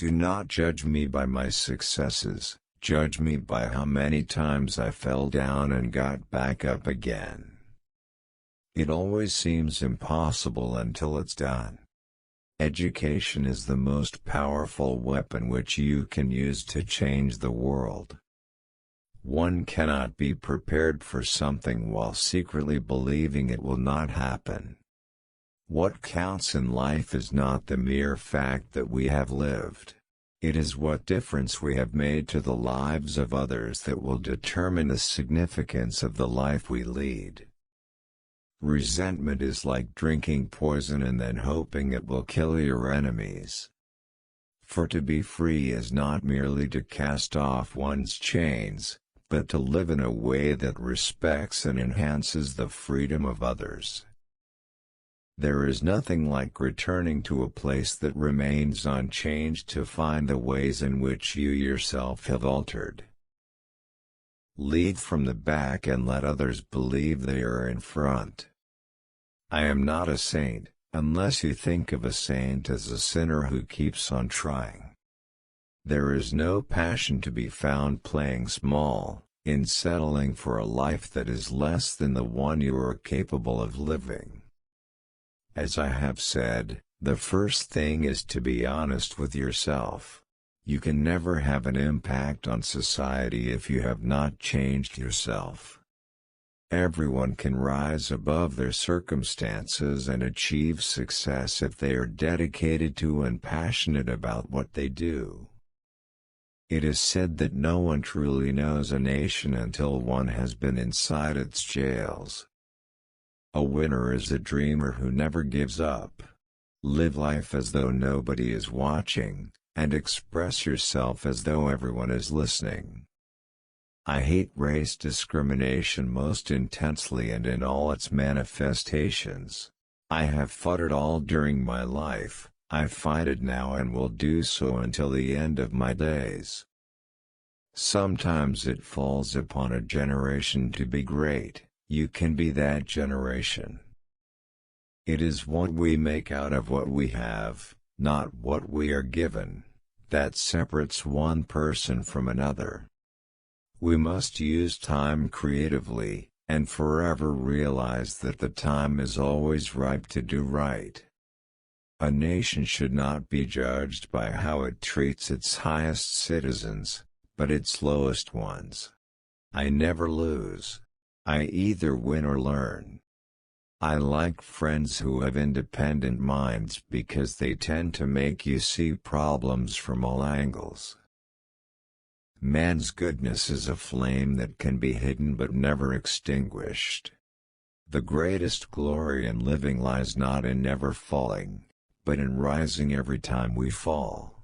Do not judge me by my successes, judge me by how many times I fell down and got back up again. It always seems impossible until it's done. Education is the most powerful weapon which you can use to change the world. One cannot be prepared for something while secretly believing it will not happen. What counts in life is not the mere fact that we have lived. It is what difference we have made to the lives of others that will determine the significance of the life we lead. Resentment is like drinking poison and then hoping it will kill your enemies. For to be free is not merely to cast off one's chains, but to live in a way that respects and enhances the freedom of others. There is nothing like returning to a place that remains unchanged to find the ways in which you yourself have altered. Lead from the back and let others believe they are in front. I am not a saint, unless you think of a saint as a sinner who keeps on trying. There is no passion to be found playing small, in settling for a life that is less than the one you are capable of living. As I have said, the first thing is to be honest with yourself. You can never have an impact on society if you have not changed yourself. Everyone can rise above their circumstances and achieve success if they are dedicated to and passionate about what they do. It is said that no one truly knows a nation until one has been inside its jails. A winner is a dreamer who never gives up. Live life as though nobody is watching, and express yourself as though everyone is listening. I hate race discrimination most intensely and in all its manifestations. I have fought it all during my life, I fight it now and will do so until the end of my days. Sometimes it falls upon a generation to be great. You can be that generation. It is what we make out of what we have, not what we are given, that separates one person from another. We must use time creatively, and forever realize that the time is always ripe to do right. A nation should not be judged by how it treats its highest citizens, but its lowest ones. I never lose. I either win or learn. I like friends who have independent minds because they tend to make you see problems from all angles. Man's goodness is a flame that can be hidden but never extinguished. The greatest glory in living lies not in never falling, but in rising every time we fall.